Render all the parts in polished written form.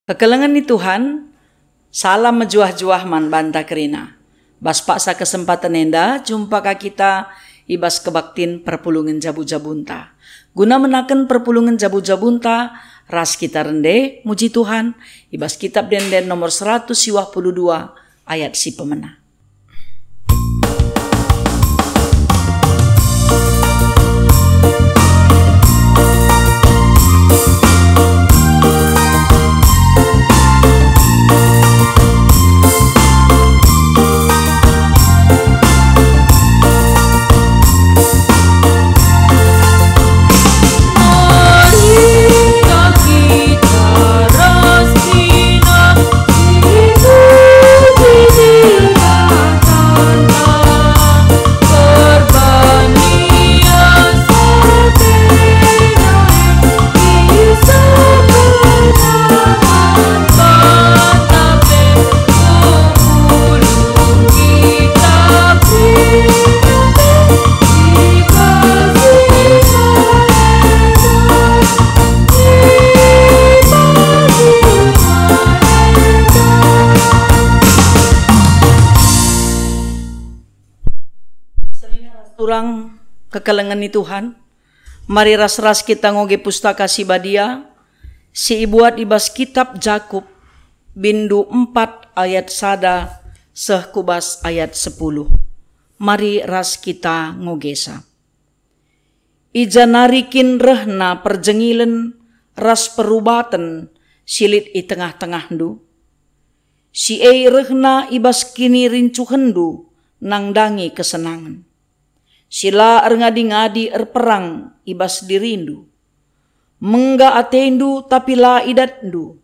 Kekelengan ni Tuhan, salam mejuah-juah man banta kerina. Bas paksa kesempatan enda, jumpa ka kita ibas kebaktin perpulungan jabu-jabunta. Guna menaken perpulungan jabu-jabunta, ras kita rende, muji Tuhan, ibas kitab denden nomor 122 ayat si pemena. Turang kekelengan ni Tuhan, mari ras-ras kita ngoge pustaka si badia, si ibuat ibas kitab Jakub, bindu 4 ayat sada, seh kubas ayat 10. Mari ras kita ngogesa. Ija narikin rehna perjengilen, ras perubatan, silit i tengah-tengah ndu. Si ei rehna ibas kini rincu hendu, nang dangi kesenangan. Sila ngadi-ngadi perang ibas dirindu. Mengga atendu tapi la idatndu.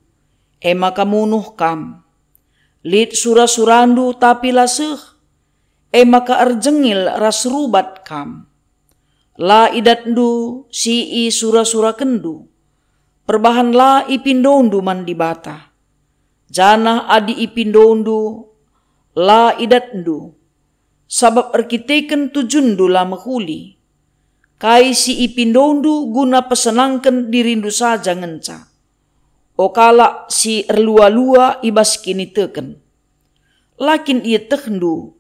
Ema kamunuh kam. Lid sura-surandu tapi la seh. Ema ka arjengil ras rubat kam. La idatndu si i sura-sura kendu. Perbahan la ipindondu man di bata. Janah adi ipindondu la idatndu. Sabab arkiteken tujundu la mahuli. Kai si ipindondu guna pesenangkan dirindu saja ngenca. Okala si erlua-lua ibas kini teken. Lakin ia tekndu,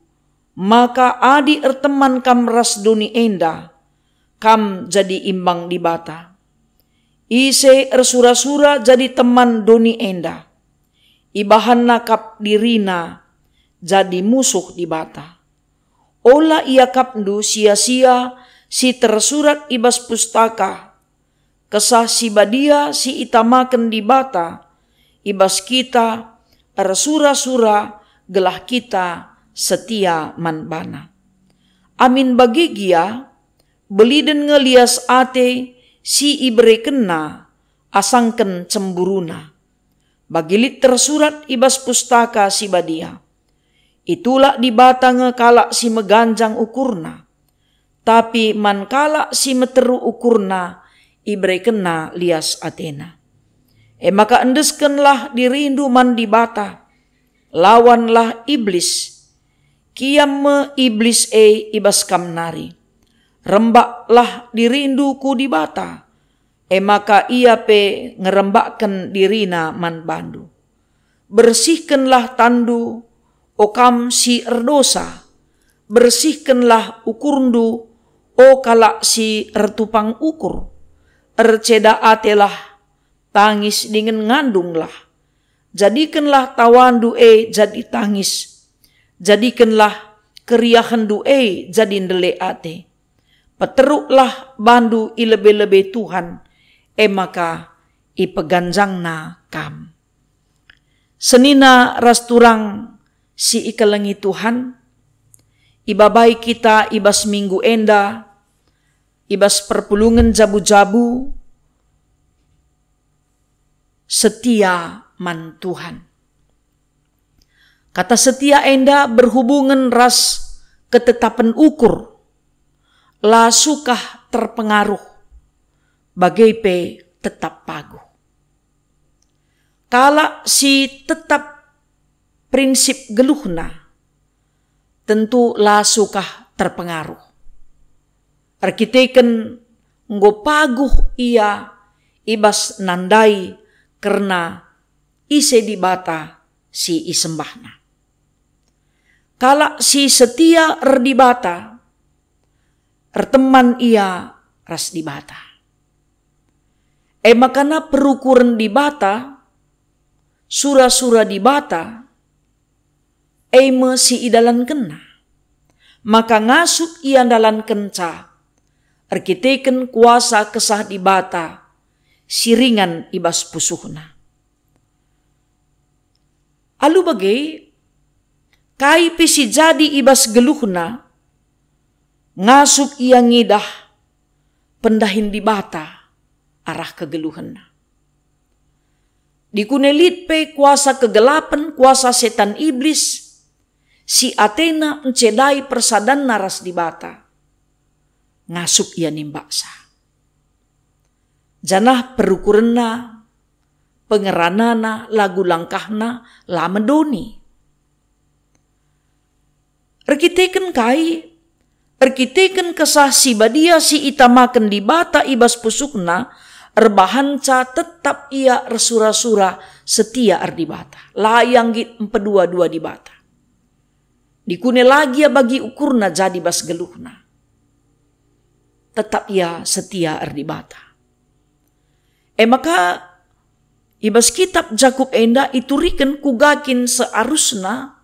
maka adi erteman kam ras doni enda, kam jadi imbang di bata. Ise ersura-sura jadi teman doni enda. Ibahan nakap dirina jadi musuh di bata. Ola ia kapndu sia-sia si tersurat ibas pustaka. Kesah si badia si itamaken di bata. Ibas kita ersura-sura gelah kita setia manbana. Amin bagi gia beliden ngelias ate si ibre kena asangken cemburuna. Bagilit tersurat ibas pustaka si badia. Itulah di bata ngekala si meganjang ukurna. Tapi man kala si meteru ukurna, ibre kena lias atena. Maka endeskenlah dirindu man di bata. Lawanlah iblis. Kiam me iblis ibas kam nari. Rembaklah dirindu ku di bata. Maka ia pe ngerembakkan dirina man bandu. Bersihkanlah tandu. Okam si erdosa, bersihkanlah ukurndu, o kalak si ertupang ukur, erceda atelah, tangis dengan ngandunglah, jadikanlah tawandu jadi tangis, jadikanlah keriahandu jadi ndele ate, peteruklah bandu ilebe-lebe Tuhan, maka ipeganjangna kam. Senina rasturang si ikelengi Tuhan, ibabai kita ibas minggu enda, ibas perpulungan jabu-jabu, setia man Tuhan. Kata setia enda berhubungan ras ketetapan ukur, la sukah terpengaruh, bagai pe tetap paguh. Kala si tetap prinsip geluhna, tentu la sukah terpengaruh. Arkiteken nggo paguh ia ibas nandai karena ise di bata si isembahna. Kala si setia di bata, teman ia ras di bata. Makana perukuran di bata, sura-sura di bata, me si idalan kena. Maka ngasuk ia dalan kenca, arkiteken kuasa kesah di bata, siringan ibas pusuhna. Alu bagai, kai pisi jadi ibas geluhna, ngasuk ia ngidah, pendahin di bata, arah kegeluhna. Dikunelit pe kuasa kegelapan, kuasa setan iblis, si Athena encedai persadan naras di bata. Ngasuk ia nimbaksa. Janah perukurenna, pengeranana, lagu langkahna, la medoni. Erkiteken kai, erkiteken kesah si badia si itamaken di bata ibas pusukna, erbahanca tetap ia resura-sura setia di bata. Layang git empedua-dua di bata. Dikune lagi ya bagi ukurna jadi bas geluhna. Tetap ia setia di bata. Maka ibas kitab Jakub enda ituriken kugakin searusna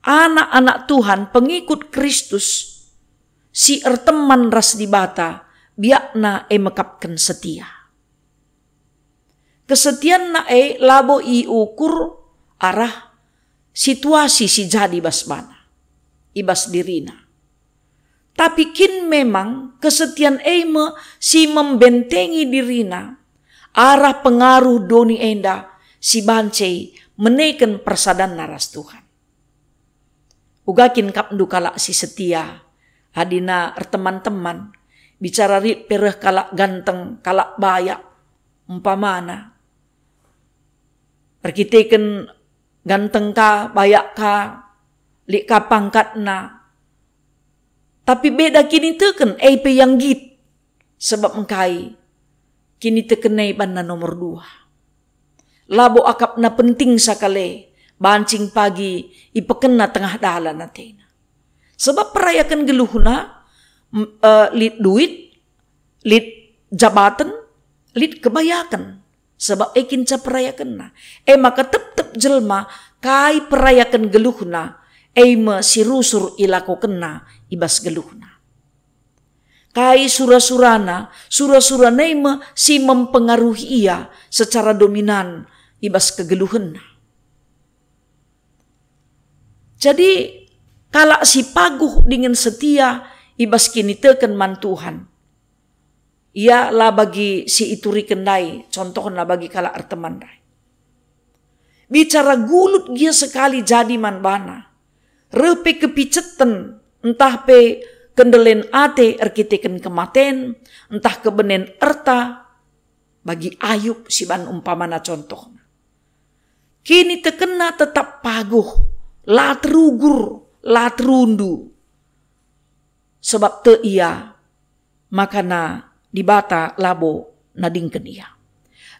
anak-anak Tuhan pengikut Kristus si erteman ras di bata biakna mekapken setia. Kesetian na labo ukur arah situasi si jadi basbana, ibas dirina. Tapi kin memang kesetian si membentengi dirina, arah pengaruh doni enda si bancei menaikkan persadan naras Tuhan. Ugakin kapndu kalak si setia, hadina teman-teman, bicara rit pereh kalak ganteng, kalak bayak, umpamana. Perkiteken ganteng ka, bayak ka, lik ka pangkat na. Tapi beda kini teken, pe yang git. Sebab engkai, kini tekenai bana nomor 2. Labo akap na penting sakale, bancing pagi, ipekena tengah dalan natin. Sebab perayakan geluhna, lit duit, lit jabatan, lit kebayakan. Sebab kinca perayakan na. Maka tep jelma, kai perayakan geluhna, me sirusur ilako kena ibas geluhna. Kai sura-surana me si mempengaruhi ia secara dominan ibas kegeluhna. Jadi kalak si paguh dengan setia ibas kini teken man Tuhan. Ia lah bagi si ituri kendai, contohnya bagi kalak arteman dai. Bicara gulut dia sekali jadi man bana. Repe kepicetan, entah pe kendelen ate erkiteken kematen, entah kebenen erta, bagi Ayub si ban umpamana contohnya. Kini tekena tetap paguh, la terugur, la terundu. Sebab te ia, makana di bata labo nadingken ia.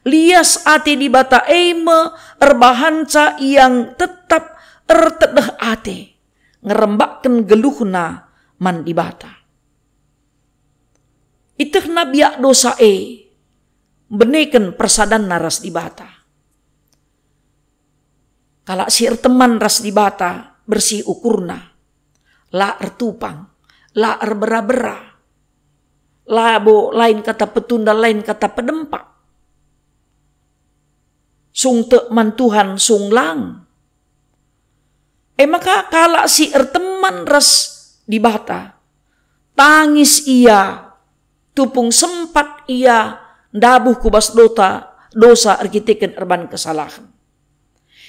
Lias ate di bata erbahanca yang tetap ertedeh ate. Ngerembakkan geluhna man di bata. Itehna biak dosa beneken persadan naras di bata. Kalak si teman ras di bata bersih ukurna. La ertupang, la erbera-bera. Labo lain kata petunda, lain kata pedempak. Sung te man Tuhan sung lang. Maka kalak si erteman ras di bata, tangis ia, tupung sempat ia, dabuh kubas dosa erkiteken erban kesalahan.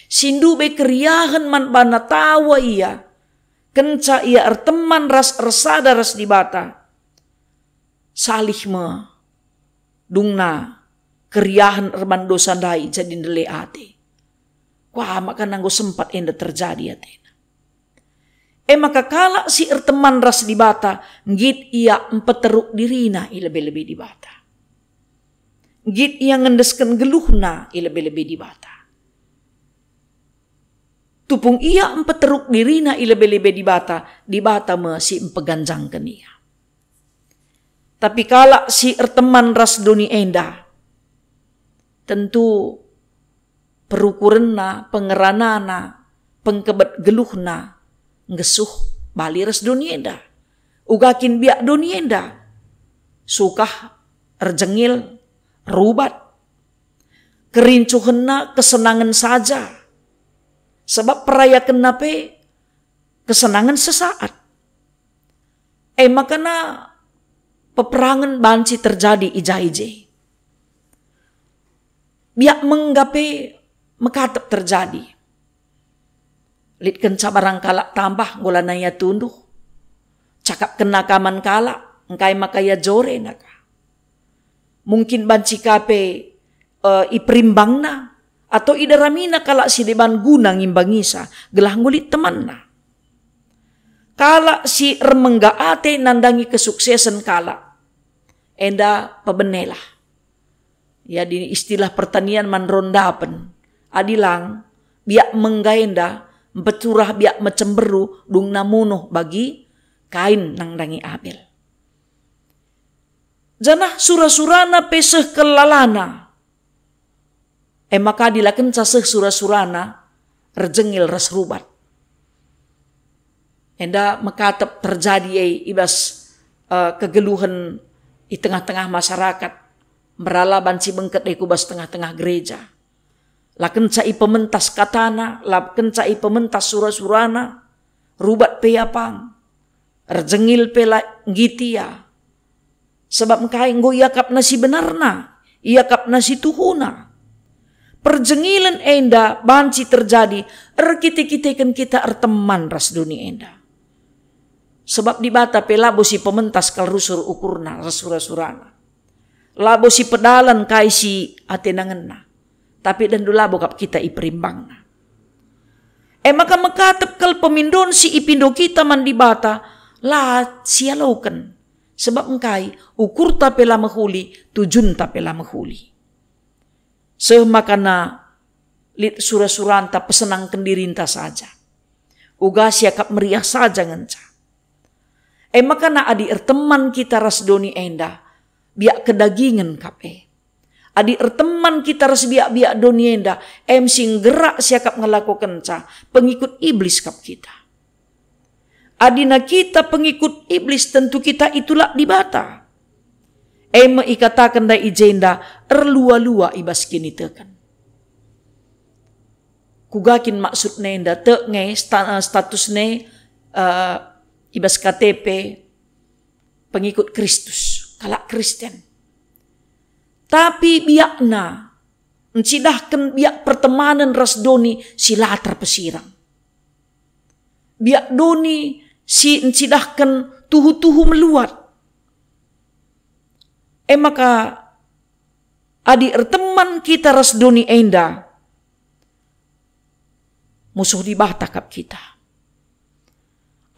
Sindu be keriahan man bana tawa ia, kenca ia erteman ras ersada ras di bata, salih me dungna keriahan erban dosa dai jadi ndele ate. Wah, maka nanggo sempat enda terjadi atena. Maka kala si erteman ras di bata, ngit ia empeteruk dirina lebih-lebih di bata. Ngit ia ngendeskan geluhna lebih-lebih di bata. Tupung ia empeteruk dirina ilebe-lebe di bata me si empeganjangkan ia. Tapi kala si erteman ras doni enda, tentu perukurenna, pengeranana, pengkebet geluhna, ngesuh bali ras doni enda. Ugakin biak doni enda, sukah erjengil, rubat, kerincuhenna kesenangan saja. Sebab perayakan nape kesenangan sesaat. Makana peperangan banci terjadi ija-ije. Biak menggape mekatep terjadi. Litken cabarang kalak tambah golanaya tunduh. Cakap kena kaman kalak, engkai makaya jore naka. Mungkin banci kape iperimbangna. Atau idaramina kalak si deban guna ngimbangisa, gelah ngulit temanna. Kalak si remengga ate nandangi kesuksesan kalak. Enda pebenelah. Ya di istilah pertanian manrondapen. Adilang biak menggaenda, beturah biak mecemberu dung namunuh bagi kain nangdangi Abel. Janah surah-surana peseh kelalana. Maka dilaken caseh surah-surana rejengil ras rubat. Enda mekatep terjadi ibas kegeluhan di tengah-tengah masyarakat. Merala banci bengket kubas tengah-tengah gereja. Laken cai pementas katana, laken cai pementas surah-surana, rubat peyapang, rejengil pela ngitia. Sebab engkai nggo iakap nasi benarna, iakap nasi tuhuna. Perjengilan enda banci terjadi, erkite-kiteken kita erteman ras dunia enda. Sebab di bata pe labo si pementas kal rusur ukurna rasura-surana. Labo si pedalan kai si atenangenna. Tapi dan labo kap kita iperimbangna. Maka mekatep kal pemindon si ipindo kita man di bata, la sialauken. Sebab engkai ukur tapela mahuli, tujun tapela mahuli. Semakana lit surah-suranta pesenang kendirinta saja. Uga siakap meriah saja ngenca. Makana adi erteman kita ras doni enda, biak kedagingan kape. Adi erteman kita ras biak doni enda, sing gerak siakap ngelakukan ca, pengikut iblis kap kita. Adina kita pengikut iblis tentu kita itulah di bata. Ikatakan da ijenda erlua-lua ibas kini tekan. Kugakin maksud nenda te nge status ne ibas KTP pengikut Kristus, kalak Kristen. Tapi biakna encidahkan biak pertemanan ras doni si latar pesirang. Biak doni si encidahkan tuhu-tuhu meluat. Maka adi erteman kita ras doni enda musuh di bata kap kita.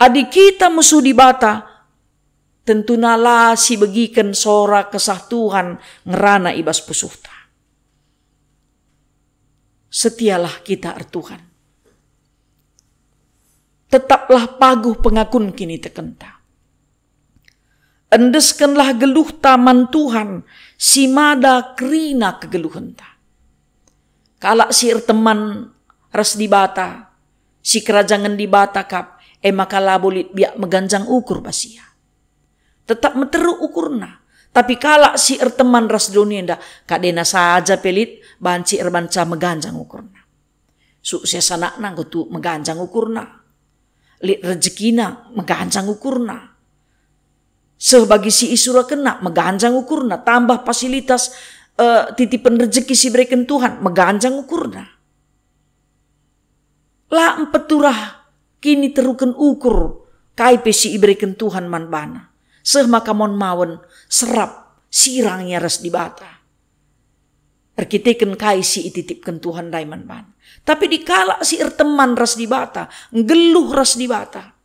Adi kita musuh di bata tentu nala si begikan sora kesah Tuhan ngerana ibas pusuhta. Setialah kita Tuhan. Tetaplah paguh pengakun kini tekenta. Endeskanlah geluh taman Tuhan, si mada kerina kegeluhan ta. Kalak si teman ras di bata, si kerajangan di bata kap, maka labolit biak meganjang ukur basia. Tetap meteru ukurna. Tapi kalak si teman ras donienda, kadena saja pelit, banci erbanca meganjang ukurna. Sukses anakna gotu meganjang ukurna. Lit rezekina meganjang ukurna. Sebagi si isura kena meganjang ukurna, tambah fasilitas titipan rezeki si berikan Tuhan meganjang ukurna. La empeturah kini terukan ukur kai pesi iberikan Tuhan man bana. Maka mon mawen serap sirangnya ras di bata. Erkiteken kai si ititipkan Tuhan daiman bana. Tapi dikala si erteman ras di bata, ngeluh ras di bata.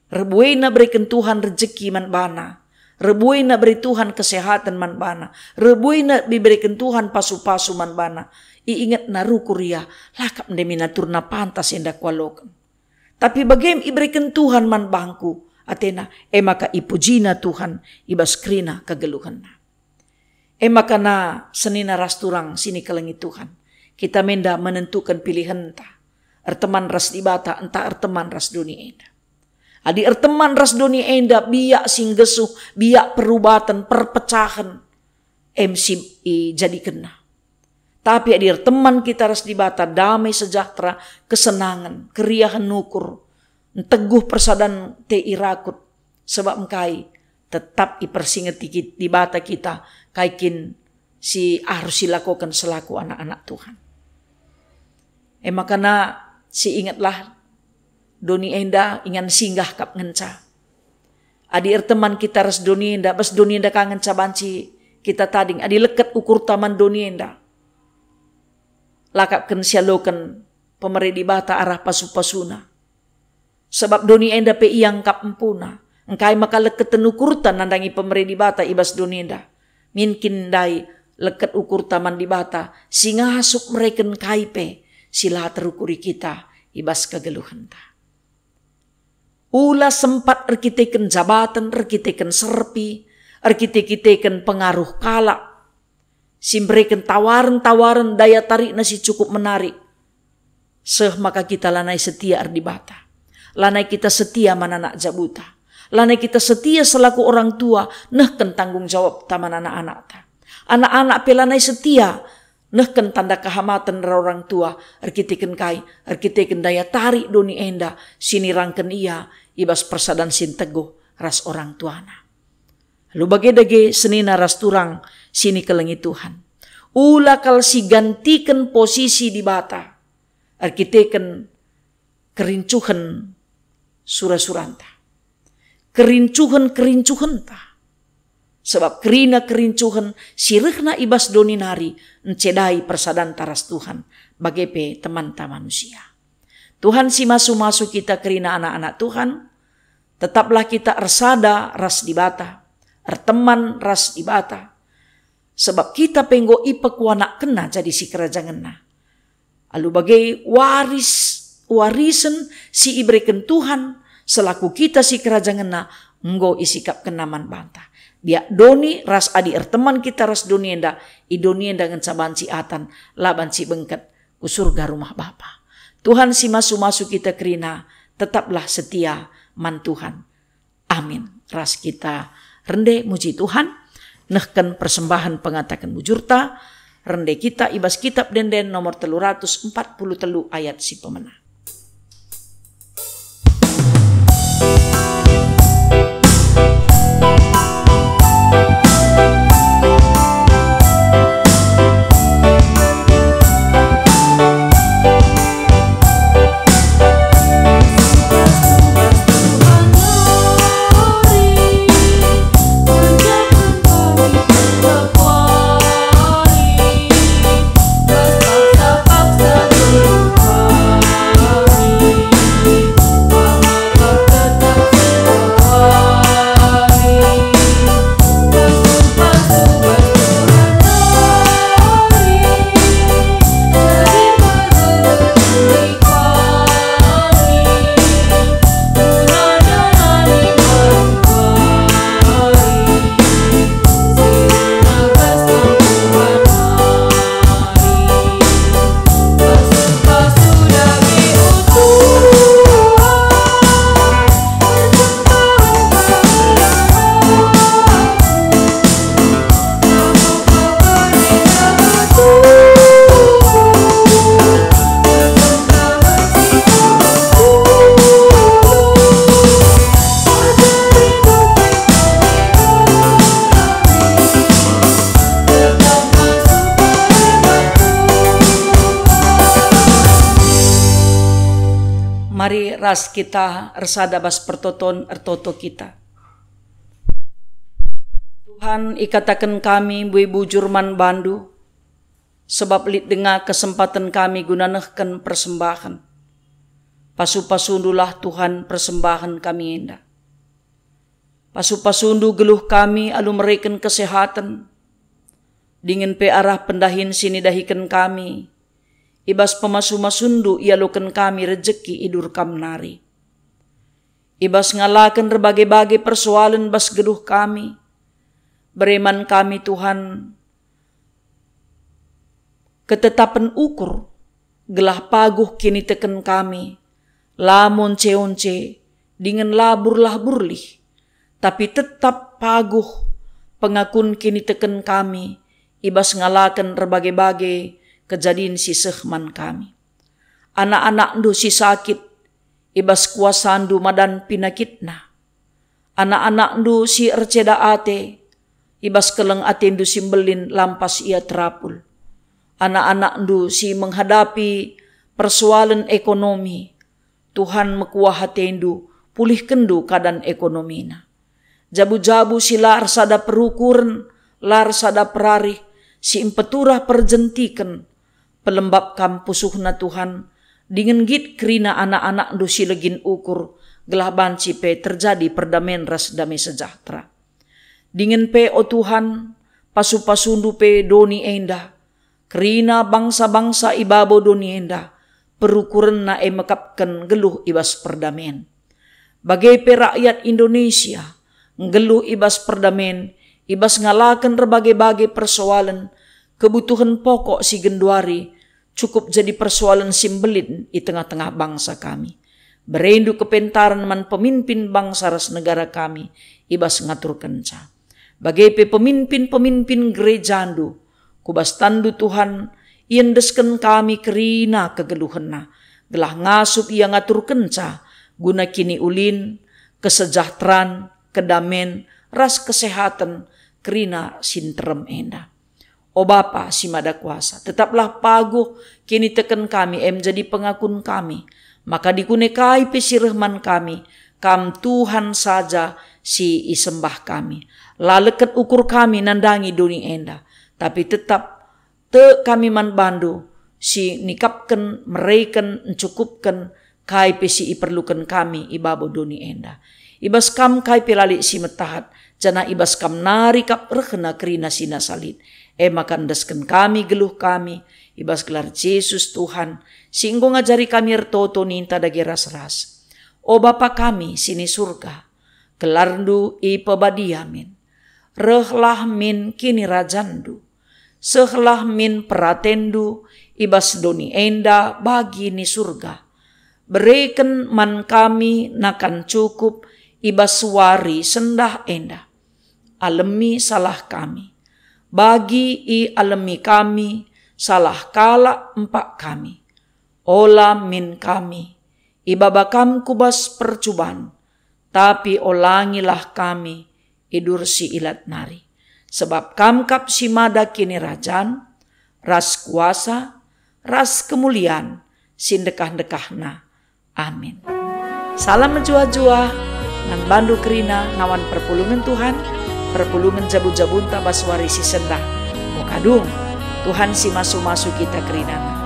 Rebuena berikan Tuhan rezeki man bana. Rebui na beri Tuhan kesehatan man bana. Rebui na diberikan Tuhan pasu-pasu man bana. Iingat na rukuria. Lakap na minatur na pantas inda kwalokan. Tapi bagaim iberikan Tuhan man bangku. Atena maka ipuji na Tuhan. Ibaskrina kegeluhan na. Maka na senina rasturang sini kelengi Tuhan. Kita menda menentukan pilihan entah. Erteman ras dibata entah erteman ras dunia enda. Adi erteman ras dunia enda biak singgesuh, biak perubatan, perpecahan. MC jadi kena. Tapi adi erteman kita ras dibata damai sejahtera, kesenangan, keriahan nukur, teguh persadan te irakut. Sebab engkai tetap ipersinget di bata kita kaikin si harus dilakukan selaku anak-anak Tuhan. Makana si ingatlah doni enda ingan singgah kap ngenca. Adi erteman kita ras doni enda bas doni enda kangen cabanci kita tading adi leket ukur taman doni enda. Lakap ken sialokan pemeri di bata arah pasu-pasuna. Sebab doni enda pe iyang kap empuna. Engkai maka leket tenukurtan nandangi pemeri di bata ibas doni enda. Minkin dai leket ukur taman di bata singa hasuk mereken kaipe sila terukuri kita ibas kegeluhan ta. Ula sempat erkiteken jabatan, erkiteken serpi, erkiteken pengaruh kala. Simberikan tawaran-tawaran daya tarik nasi cukup menarik. Maka kita lanai setia ardibata. Lanai kita setia mananak jabuta. Lanai kita setia selaku orang tua, nehken tanggung jawab taman anak-anak ta. Anak-anak pelanai setia, nehken tanda kehamatan orang tua, erkiteken kai, erkiteken daya tarik doni enda, sini rangken ia, ibas persadan sin teguh ras orang tuana. Lalu bagedage senina ras turang, sini kelengi Tuhan. Ula kal si gantikan posisi di bata, erkiteken kerincuhan surah-suranta. Kerincuhan ta. Sebab kerina kerincuhan sirihna ibas doni nari encedai persadan taras Tuhan bagepe teman-teman manusia. Tuhan si masu-masu kita kerina anak-anak Tuhan. Tetaplah kita ersada ras dibata. Erteman ras dibata. Sebab kita penggo ipekuanak kena jadi si kerajaan na. Lalu bagai warisan si iberikan Tuhan. Selaku kita si kerajaan na nggo isikap kenaman bantah. Biak doni ras adi erteman kita ras doni enda. I doni enda ngan saban si atan. Laban si bengket ku surga rumah Bapa. Tuhan si masu-masu kita kerina. Tetaplah setia man Tuhan. Amin. Ras kita rende muji Tuhan. Nehken persembahan pengatakan mujurta. Rende kita ibas kitab denden nomor 343 ayat si pemenang. Mari ras kita ersada bas pertoton ertoto kita. Tuhan ikatakan kami bui bujurman bandu. Sebab lit dengar kesempatan kami gunanehkan persembahan. Pasu-pasundulah Tuhan persembahan kami enda. Pasu-pasundu geluh kami alu mereken kesehatan. Dingin pe arah pendahin sini dahikan kami. Ibas pemasu-masundu ialukan kami rejeki idur kamnari. Ibas ngalakan berbagai-bagai persoalan bas geluh kami. Bereman kami Tuhan. Ketetapan ukur. Gelah paguh kini teken kami. Lamun once dengan labur-labur lih. Tapi tetap paguh pengakun kini teken kami. Ibas ngalakan berbagai-bagai kejadian si sehman kami. Anak-anak ndu si sakit. Ibas kuasandu madan pinakitna. Anak-anak ndu si erceda ate. Ibas keleng ate ndu simbelin lampas ia terapul. Anak-anak ndu si menghadapi persoalan ekonomi. Tuhan mekuah hati ndu pulih kendu keadaan ekonomina. Jabu-jabu si lar sada perukuran, lar sada perarih, si impeturah perjentikan. Pelembab kampusuhna Tuhan, dengan git kerina anak-anak ndu si legin ukur, gelah banci pe terjadi perdamaian ras damai sejahtera. Dengan pe o Tuhan, pasu-pasundu pe doni endah, kerina bangsa-bangsa ibabo doni endah, perukuran na mekapkan geluh ibas perdamaian. Bagai pe rakyat Indonesia, ngeluh ibas perdamaian, ibas ngalakan berbagai-bagai persoalan, kebutuhan pokok si genduari, cukup jadi persoalan simbelin di tengah-tengah bangsa kami. Berendu kepentaran man pemimpin bangsa ras negara kami, ibas ngatur kenca. Bagai pe pemimpin-pemimpin gereja andu, kubas tandu Tuhan, iendesken kami kerina kegeluhenna, gelah ngasup ia ngatur kenca, guna kini ulin, kesejahteraan, kedamaian, ras kesehatan, kerina sinterem endah. O Bapa si Mada Kuasa, tetaplah paguh kini teken kami, jadi pengakun kami. Maka dikunekai pesirehman kami, kam Tuhan saja si isembah kami. Laleket ukur kami nandangi doni endah. Tapi tetap te kami man bandu, si nikapkan, mereken, mencukupkan, kai pesi iperlukan kami ibabo doni endah. Ibas kam kai pelalik si metahat, jana ibas kam nari kap rekena kerina sina salit. Makan desken kami geluh kami, ibas gelar Yesus Tuhan, singgo ngajari kami ertoto ninta dagi ras-ras. O Bapa kami sini surga, gelarndu ipebadiamin, rehlah min kini rajandu, sehlah min peratendu, ibas doni enda bagi ni surga. Bereken man kami nakan cukup, ibas wari sendah enda, alemi salah kami. Bagi i alemi kami, salah kala empak kami. Ola min kami, ibabakam kubas percubaan, tapi olangilah kami, idur si ilat nari. Sebab kamkap si Mada kini rajan, ras kuasa, ras kemuliaan, sindekah-dekahna. Amin. Salam menjua-jua, nan bandu kerina ngawan perpulungan Tuhan, perpulungan jabu-jabunta baswari si sendah. Mokadung, Tuhan si masu-masu kita kerina.